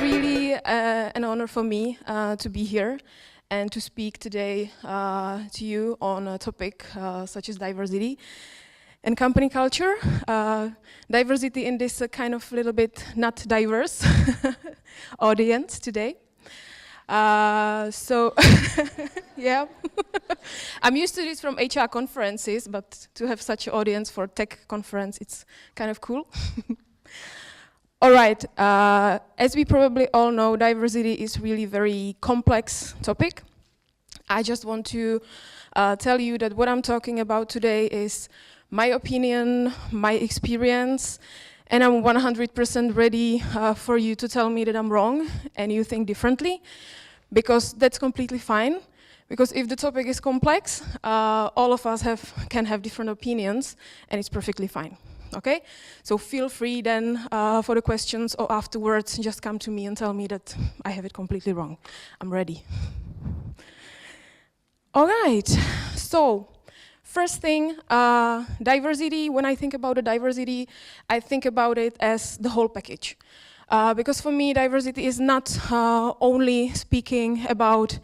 really an honor for me to be here and to speak today to you on a topic such as diversity and company culture. Diversity in this kind of little bit not diverse audience today. So, yeah, I'm used to this from HR conferences, but to have such an audience for tech conference, it's kind of cool. All right, as we probably all know, diversity is really very complex topic. I just want to tell you that what I'm talking about today is my opinion, my experience, and I'm 100% ready for you to tell me that I'm wrong and you think differently, because that's completely fine. Because if the topic is complex, all of us can have different opinions, and it's perfectly fine. Okay? So feel free then for the questions, or afterwards just come to me and tell me that I have it completely wrong. I'm ready. All right, so first thing, diversity. When I think about the diversity, I think about it as the whole package. Because for me, diversity is not only speaking about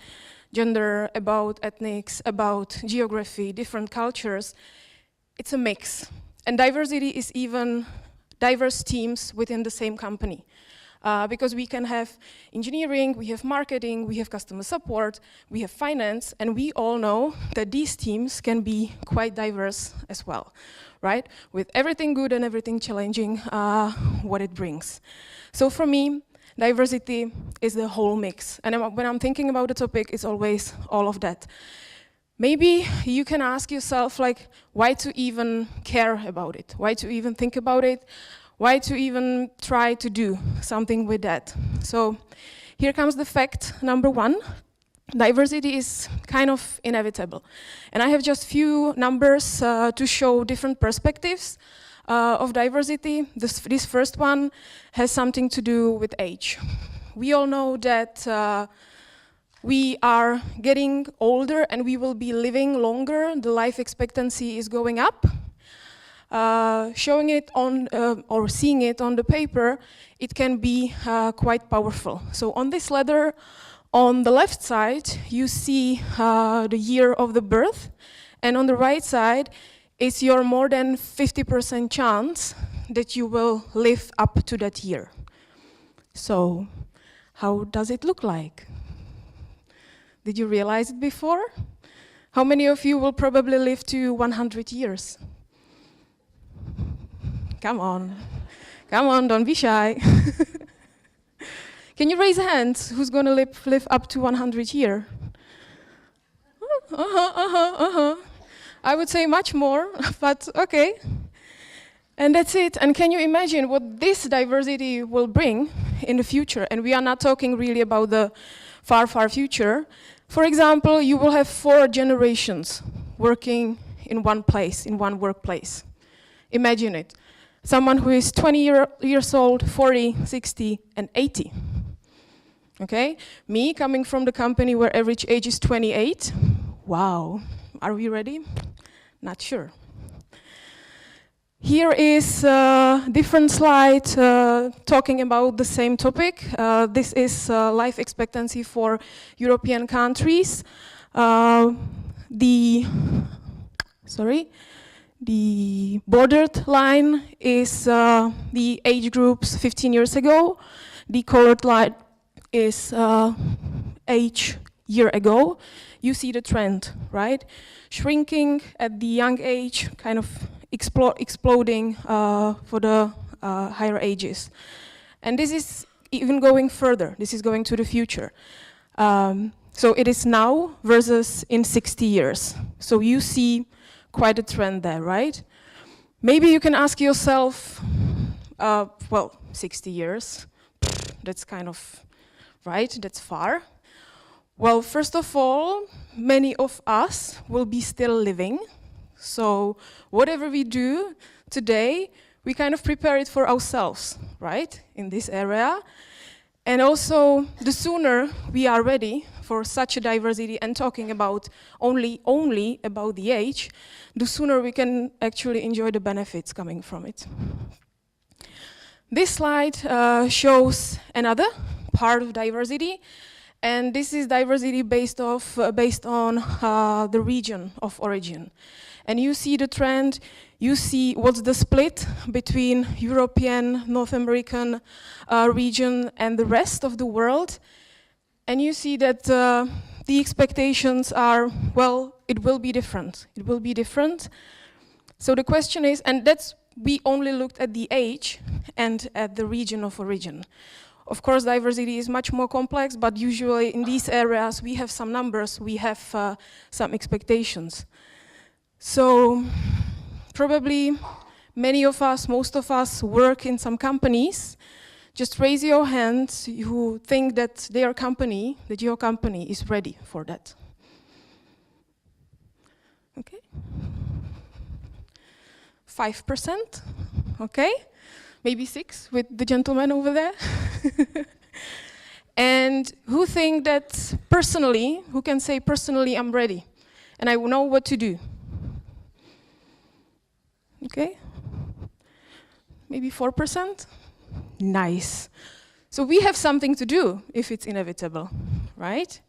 gender, about ethnics, about geography, different cultures. It's a mix. And diversity is even diverse teams within the same company. Because we can have engineering, we have marketing, we have customer support, we have finance, and we all know that these teams can be quite diverse as well, right? With everything good and everything challenging, what it brings. So for me, diversity is the whole mix. And when I'm thinking about the topic, it's always all of that. Maybe you can ask yourself, like, why to even care about it? Why to even think about it? Why to even try to do something with that? So here comes the fact number one. Diversity is kind of inevitable. And I have just few numbers to show different perspectives of diversity. This first one has something to do with age. We all know that we are getting older and we will be living longer. The life expectancy is going up. Showing it on or seeing it on the paper, it can be quite powerful. So on this ladder, on the left side, you see the year of the birth, and on the right side is your more than 50% chance that you will live up to that year. So how does it look like? Did you realize it before? How many of you will probably live to 100 years? Come on, don't be shy. Can you raise hands? Who's gonna live up to 100 years? I would say much more, but okay. And that's it. And can you imagine what this diversity will bring in the future? And we are not talking really about the far, far future. For example, you will have 4 generations working in one place, in one workplace. Imagine it. Someone who is 20 years old, 40, 60, and 80. Okay? Me, coming from the company where average age is 28. Wow. Are we ready? Not sure. Here is a different slide talking about the same topic. This is life expectancy for European countries. The bordered line is the age groups 15 years ago. The colored line is age year ago. You see the trend, right? Shrinking at the young age, kind of exploding for the higher ages. And this is even going further. This is going to the future. So it is now versus in 60 years. So you see quite a trend there, right? Maybe you can ask yourself, well, 60 years, that's kind of, right, that's far. Well, first of all, many of us will be still living. So whatever we do today, we kind of prepare it for ourselves, right, in this area. And also, the sooner we are ready for such a diversity and talking about only about the age, the sooner we can actually enjoy the benefits coming from it. This slide shows another part of diversity. And this is diversity based on the region of origin. And you see the trend, you see what's the split between European, North American region and the rest of the world. And you see that the expectations are, well, it will be different. It will be different. So the question is, and that's, we only looked at the age and at the region of origin. Of course, diversity is much more complex, but usually in these areas we have some numbers, we have some expectations. So probably many of us, most of us work in some companies. Just raise your hand who think that their company, that your company is ready for that. Okay. 5%, okay. Maybe 6 with the gentleman over there. And who think that personally, who can say personally I'm ready and I know what to do? Okay, maybe 4%. Nice. So we have something to do if it's inevitable, right?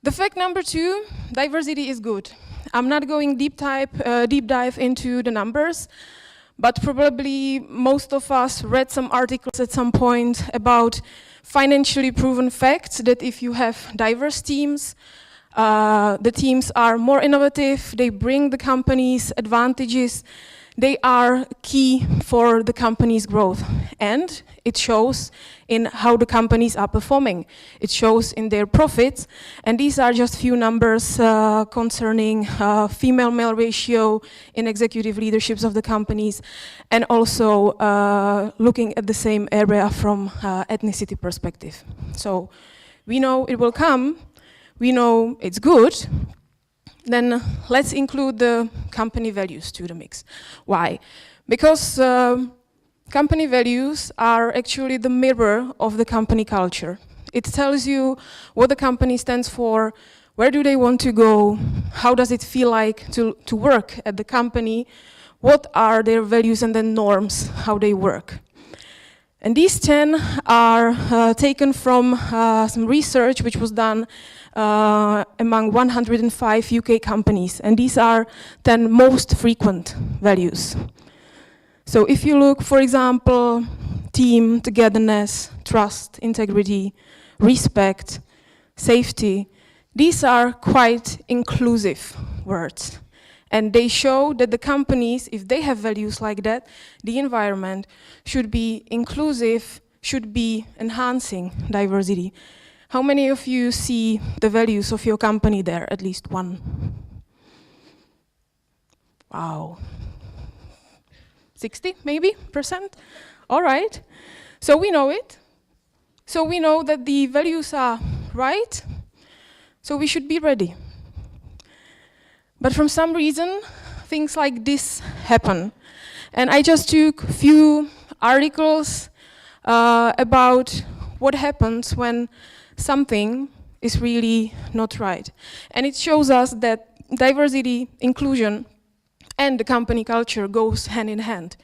The fact number 2, diversity is good. I'm not going deep dive into the numbers, but probably most of us read some articles at some point about financially proven facts that if you have diverse teams, the teams are more innovative, they bring the company's advantages, they are key for the company's growth. And it shows in how the companies are performing. It shows in their profits. And these are just few numbers concerning female-male ratio in executive leaderships of the companies, and also looking at the same area from ethnicity perspective. So we know it will come, we know it's good. Then let's include the company values to the mix. Why? Because company values are actually the mirror of the company culture. It tells you what the company stands for, where do they want to go, how does it feel like to work at the company, what are their values and then norms, how they work. And these 10 are taken from some research which was done among 105 UK companies, and these are 10 most frequent values. So if you look, for example, team, togetherness, trust, integrity, respect, safety, these are quite inclusive words. And they show that the companies, if they have values like that, the environment should be inclusive, should be enhancing diversity. How many of you see the values of your company there? At least one. Wow. 60 maybe percent? All right. So we know it. So we know that the values are right. So we should be ready. But from some reason, things like this happen. And I just took a few articles about what happens when something is really not right. And it shows us that diversity, inclusion, and the company culture goes hand in hand.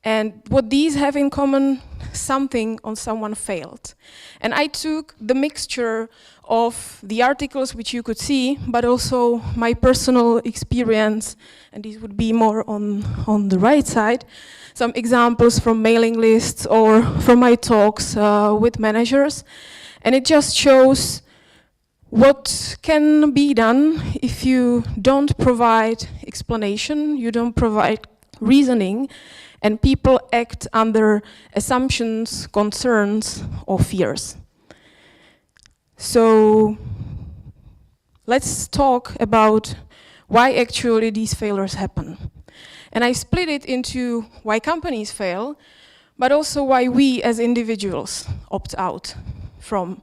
And what these have in common, something on someone failed. And I took the mixture of the articles which you could see, but also my personal experience, and these would be more on the right side, some examples from mailing lists or from my talks with managers. And it just shows what can be done if you don't provide explanation, you don't provide reasoning, and people act under assumptions, concerns, or fears. So let's talk about why actually these failures happen. And I split it into why companies fail, but also why we as individuals opt out from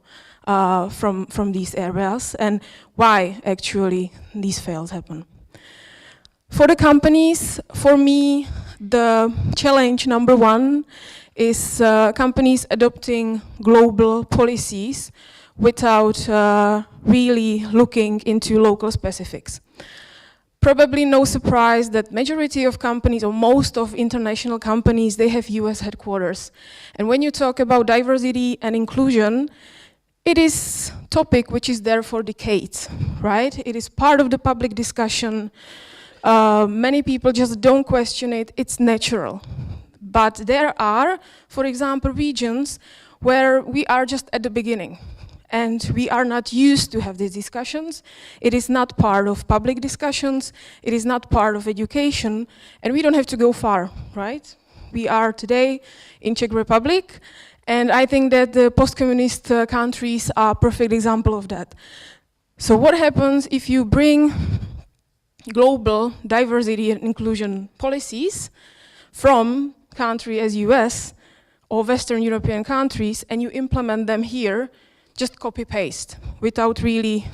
these areas and why actually these fails happen. For the companies, for me, the challenge number 1 is companies adopting global policies without really looking into local specifics. Probably no surprise that majority of companies, or most of international companies, they have US headquarters. And when you talk about diversity and inclusion, it is a topic which is there for decades, right? It is part of the public discussion. Many people just don't question it, it's natural. But there are, for example, regions where we are just at the beginning. And we are not used to have these discussions. It is not part of public discussions. It is not part of education. And we don't have to go far, right? We are today in Czech Republic. And I think that the post-communist countries are a perfect example of that. So what happens if you bring global diversity and inclusion policies from countries as US or Western European countries and you implement them here, just copy-paste, without really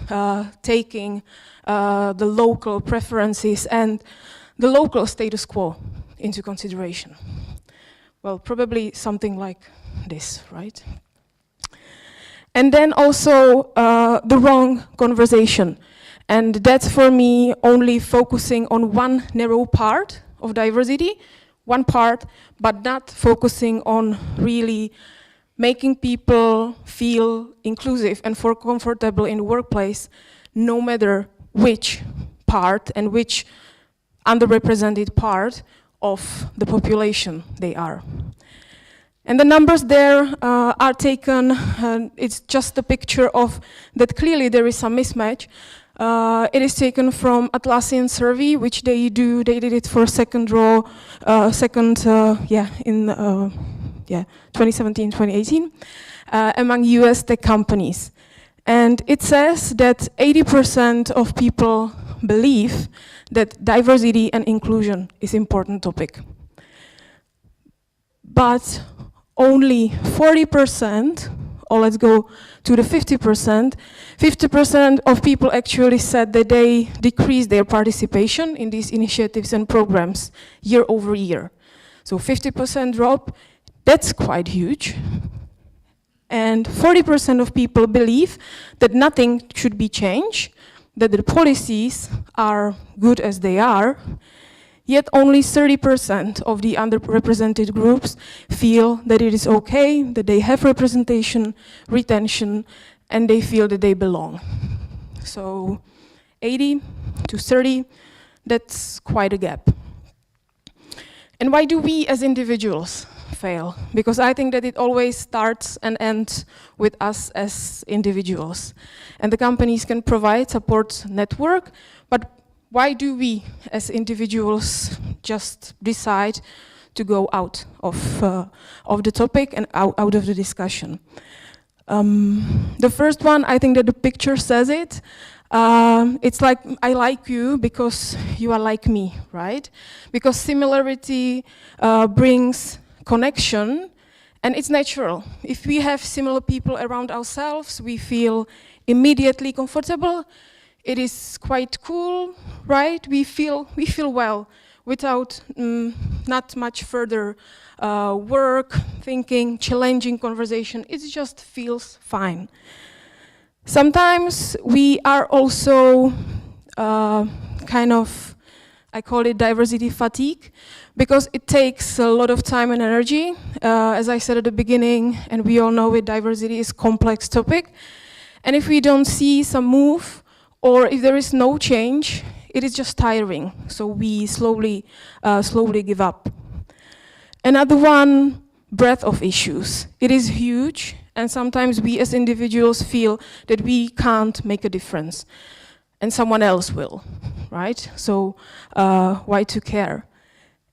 taking the local preferences and the local status quo into consideration? Well, probably something like this, right? And then also the wrong conversation. And that's for me only focusing on one narrow part of diversity, one part, but not focusing on really making people feel inclusive and feel comfortable in the workplace, no matter which part and which underrepresented part of the population they are. And the numbers there are taken, it's just a picture of that clearly there is some mismatch. It is taken from Atlassian survey, which they did it for second row, in 2017, 2018, among US tech companies. And it says that 80% of people believe that diversity and inclusion is an important topic. But only 40%, or let's go to the 50%, 50% of people actually said that they decreased their participation in these initiatives and programs year over year. So 50% drop, that's quite huge. And 40% of people believe that nothing should be changed, that the policies are good as they are, yet only 30% of the underrepresented groups feel that it is okay, that they have representation, retention, and they feel that they belong. So 80 to 30, that's quite a gap. And why do we as individuals fail? Because I think that it always starts and ends with us as individuals. And the companies can provide support network, but why do we as individuals just decide to go out of the topic and out of the discussion? The first one, I think that the picture says it. It's like, I like you because you are like me, right? Because similarity brings connection, and it's natural. If we have similar people around ourselves, we feel immediately comfortable. It is quite cool, right? We feel well without not much further work, thinking, challenging conversation. It just feels fine. Sometimes we are also kind of, I call it diversity fatigue, because it takes a lot of time and energy. As I said at the beginning, and we all know it, diversity is a complex topic. And if we don't see some move, or if there is no change, it is just tiring. So we slowly give up. Another one, breadth of issues. It is huge, and sometimes we as individuals feel that we can't make a difference, and someone else will, right? So why to care?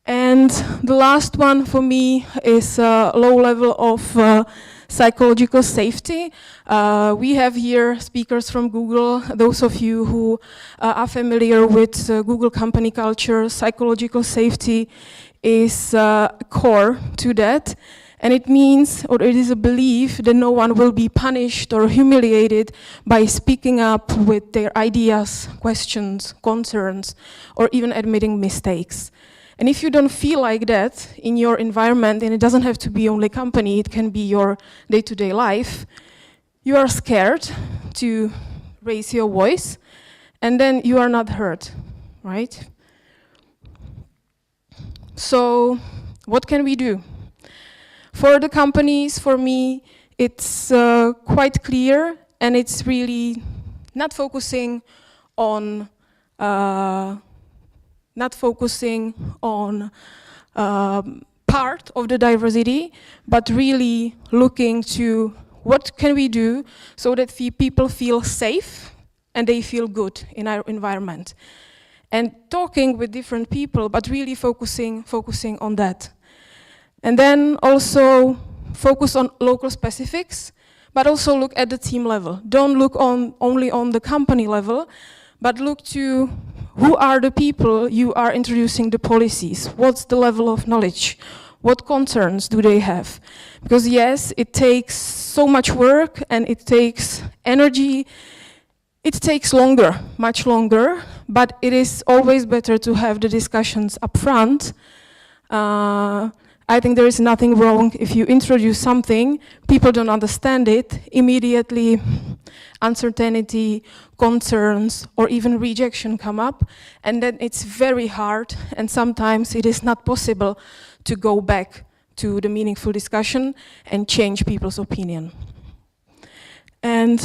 And the last one for me is low level of psychological safety. We have here speakers from Google. Those of you who are familiar with Google company culture, psychological safety is core to that. And it means, or it is a belief, that no one will be punished or humiliated by speaking up with their ideas, questions, concerns, or even admitting mistakes. And if you don't feel like that in your environment, and it doesn't have to be only company, it can be your day-to-day life, you are scared to raise your voice, and then you are not heard, right? So what can we do? For the companies, for me, it's quite clear, and it's really not focusing on part of the diversity, but really looking to what can we do so that people feel safe and they feel good in our environment. And talking with different people, but really focusing on that. And then also focus on local specifics, but also look at the team level. Don't look only on the company level, but look to who are the people you are introducing the policies. What's the level of knowledge? What concerns do they have? Because yes, it takes so much work and it takes energy. It takes longer, much longer, but it is always better to have the discussions up front. I think there is nothing wrong if you introduce something, people don't understand it, immediately uncertainty, concerns, or even rejection come up, and then it's very hard, and sometimes it is not possible to go back to the meaningful discussion and change people's opinion. And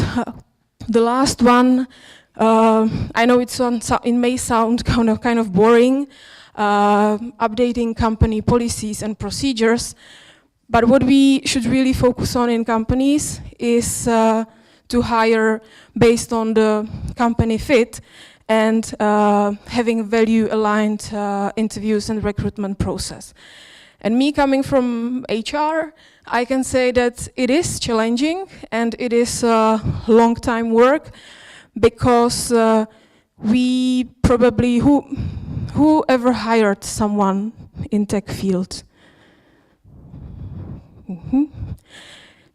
the last one, I know it may sound kind of boring, updating company policies and procedures, but what we should really focus on in companies is to hire based on the company fit and having value-aligned interviews and recruitment process. And me coming from HR, I can say that it is challenging and it is long time work, because we probably, who ever hired someone in tech field?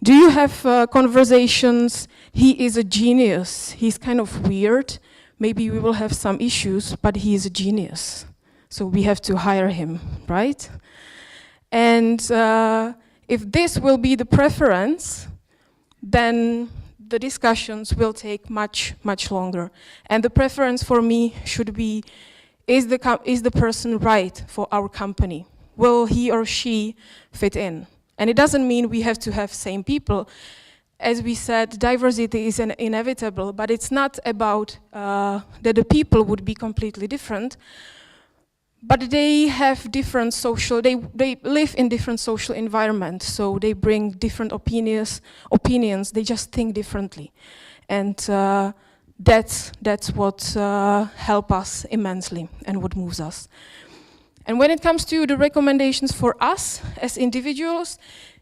Do you have conversations, he is a genius, he's kind of weird, maybe we will have some issues, but he is a genius, so we have to hire him, right? And if this will be the preference, then the discussions will take much, much longer. And the preference for me should be, is the person right for our company? Will he or she fit in? And it doesn't mean we have to have same people. As we said, diversity is inevitable, but it's not about that the people would be completely different, but they have different social, they live in different social environments, so they bring different opinions, they just think differently. And that's what helps us immensely and what moves us. And when it comes to the recommendations for us as individuals,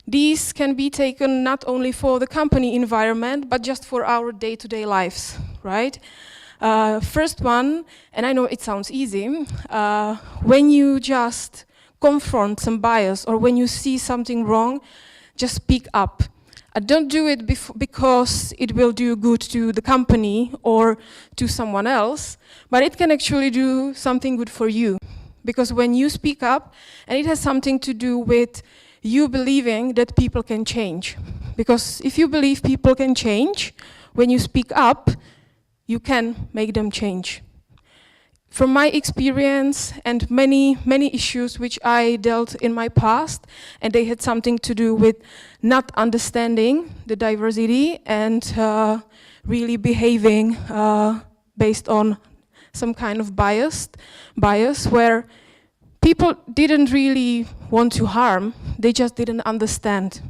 these can be taken not only for the company environment, but just for our day-to-day lives, right? First one, and I know it sounds easy, when you just confront some bias or when you see something wrong, just speak up. Don't do it because it will do good to the company or to someone else, but it can actually do something good for you. Because when you speak up, and it has something to do with you believing that people can change. Because if you believe people can change, when you speak up, you can make them change. From my experience and many issues which I dealt in my past, and they had something to do with not understanding the diversity and really behaving based on some kind of bias where people didn't really want to harm, they just didn't understand.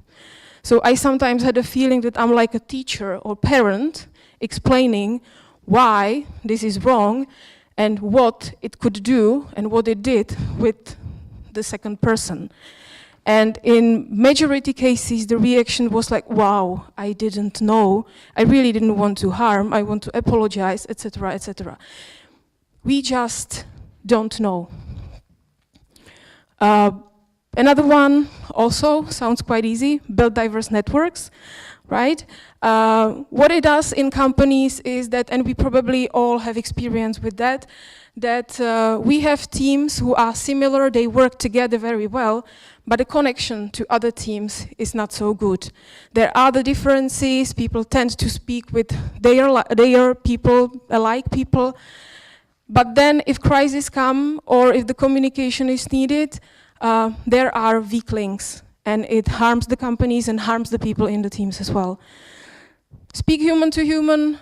So I sometimes had a feeling that I'm like a teacher or parent explaining why this is wrong and what it could do and what it did with the second person. And in majority cases, the reaction was like, wow, I didn't know. I really didn't want to harm. I want to apologize, etc., etc. We just don't know. Another one also sounds quite easy, build diverse networks, right? What it does in companies is that, and we probably all have experience with that, we have teams who are similar, they work together very well, but the connection to other teams is not so good. There are the differences, people tend to speak with their people, alike people, But then if crises come or if the communication is needed, there are weak links, and it harms the companies and harms the people in the teams as well. Speak human to human,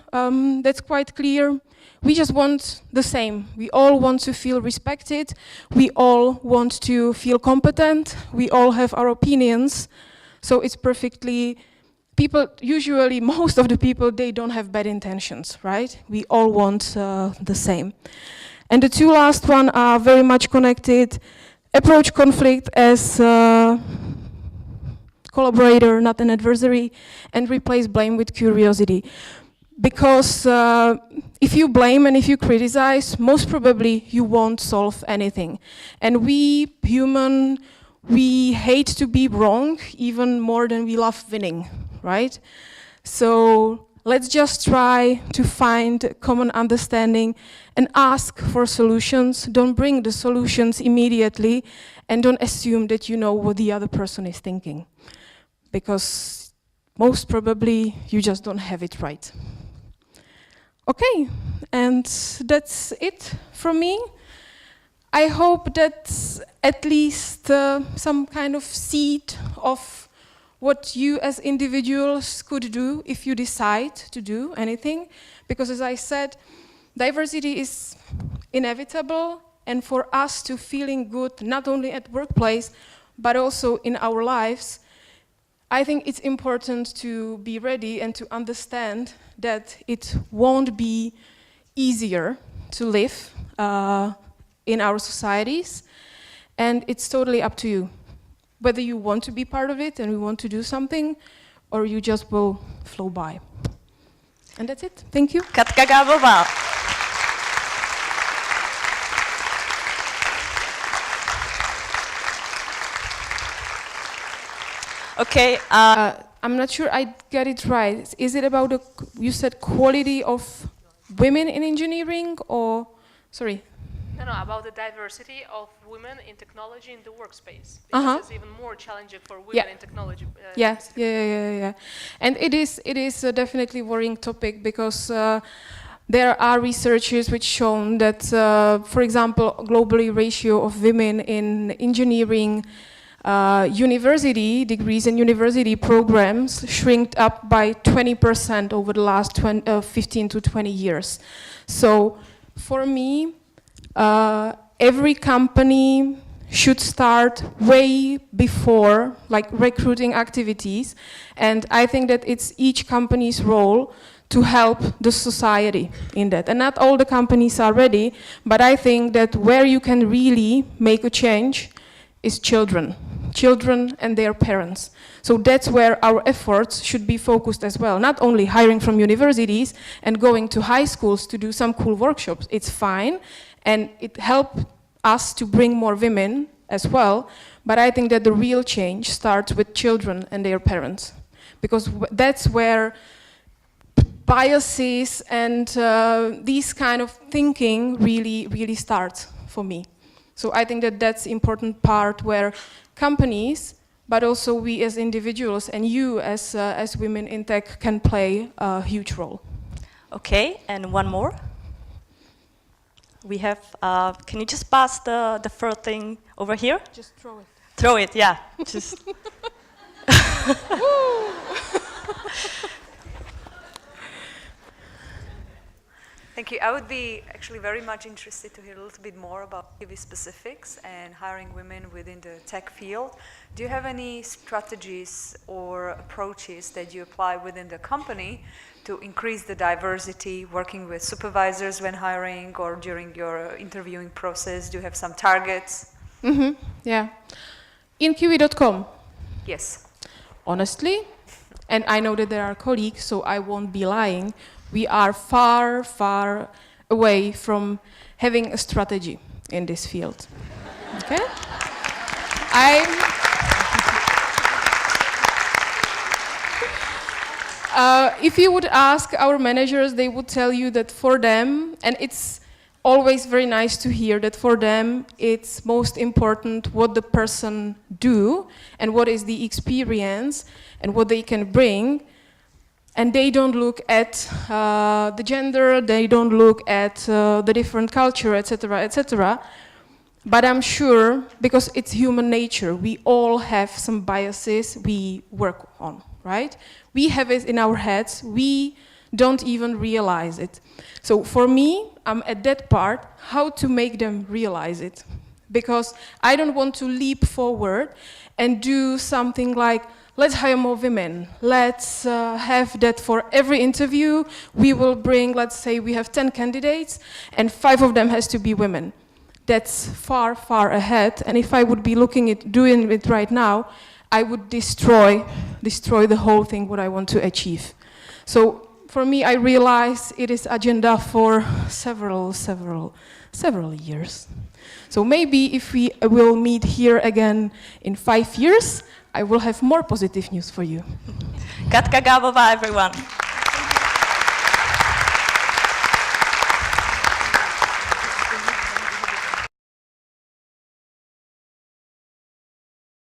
that's quite clear. We just want the same. We all want to feel respected. We all want to feel competent. We all have our opinions. So it's perfectly, people, usually most of the people, they don't have bad intentions, right? We all want the same. And the two last one are very much connected. Approach conflict as collaborator, not an adversary, and replace blame with curiosity. Because if you blame and if you criticize, most probably you won't solve anything. And we, human, we hate to be wrong even more than we love winning, right? So let's just try to find common understanding and ask for solutions. Don't bring the solutions immediately, and don't assume that you know what the other person is thinking, because most probably you just don't have it right. Okay, and that's it from me. I hope that's at least some kind of seed of what you as individuals could do if you decide to do anything. Because as I said, diversity is inevitable, and for us to feeling good, not only at workplace, but also in our lives, I think it's important to be ready and to understand that it won't be easier to live in our societies, and it's totally up to you. Whether you want to be part of it and you want to do something, or you just will flow by. And that's it. Thank you. Katka Gábová. Okay. I'm not sure I got it right. Is it about the, you said quality of women in engineering, or, sorry? No, about the diversity of women in technology in the workspace. Because it's even more challenging for women in technology. Yes, yeah. And it is definitely a worrying topic, because there are researches which shown that, for example, globally ratio of women in engineering university degrees and university programs shrinked up by 20% over the last 15 to 20 years. So for me, every company should start way before, like, recruiting activities, and I think that it's each company's role to help the society in that. And not all the companies are ready, but I think that where you can really make a change is children and their parents. So that's where our efforts should be focused as well. Not only hiring from universities and going to high schools to do some cool workshops, it's fine, and it helps us to bring more women as well, but I think that the real change starts with children and their parents, because that's where biases and these kind of thinking really starts for me. So I think that that's important part where companies, but also we as individuals and you as women in tech can play a huge role. Okay, and one more. We have, can you just pass the first thing over here? Just throw it. Throw it, yeah. Just. Thank you. I would be actually very much interested to hear a little bit more about Kiwi specifics and hiring women within the tech field. Do you have any strategies or approaches that you apply within the company to increase the diversity, working with supervisors when hiring or during your interviewing process? Do you have some targets? Yeah. In kiwi.com? Yes. Honestly, and I know that there are colleagues, so I won't be lying, we are far away from having a strategy in this field. Okay? If you would ask our managers, they would tell you that for them, and it's always very nice to hear that for them, it's most important what the person do and what is the experience and what they can bring. and they don't look at the gender, they don't look at the different culture, etc., etc. But I'm sure, because it's human nature, we all have some biases we work on, right? We have it in our heads, we don't even realize it. So for me, I'm at that part, how to make them realize it. Because I don't want to leap forward and do something like, let's hire more women. Let's have that for every interview. We will bring, let's say we have 10 candidates and 5 of them has to be women. That's far, far ahead. And if I would be doing it right now, I would destroy the whole thing, what I want to achieve. So for me, I realize it is agenda for several years. So maybe if we will meet here again in 5 years, I will have more positive news for you. Katka Gábová, everyone.